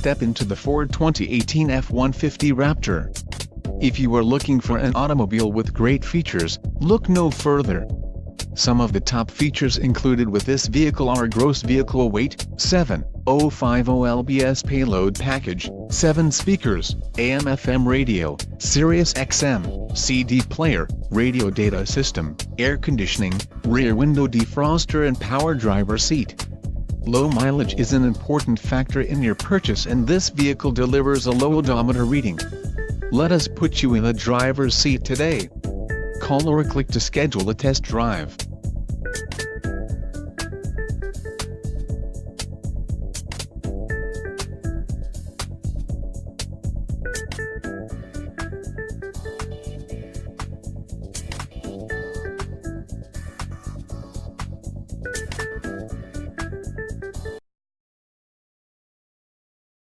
step into the Ford 2018 F-150 Raptor. If you are looking for an automobile with great features, look no further. Some of the top features included with this vehicle are gross vehicle weight, 7,050 lbs payload package, 7 speakers, AM/FM radio, Sirius XM, CD player, radio data system, air conditioning, rear window defroster and power driver seat. Low mileage is an important factor in your purchase, and this vehicle delivers a low odometer reading. Let us put you in the driver's seat today. Call or click to schedule a test drive.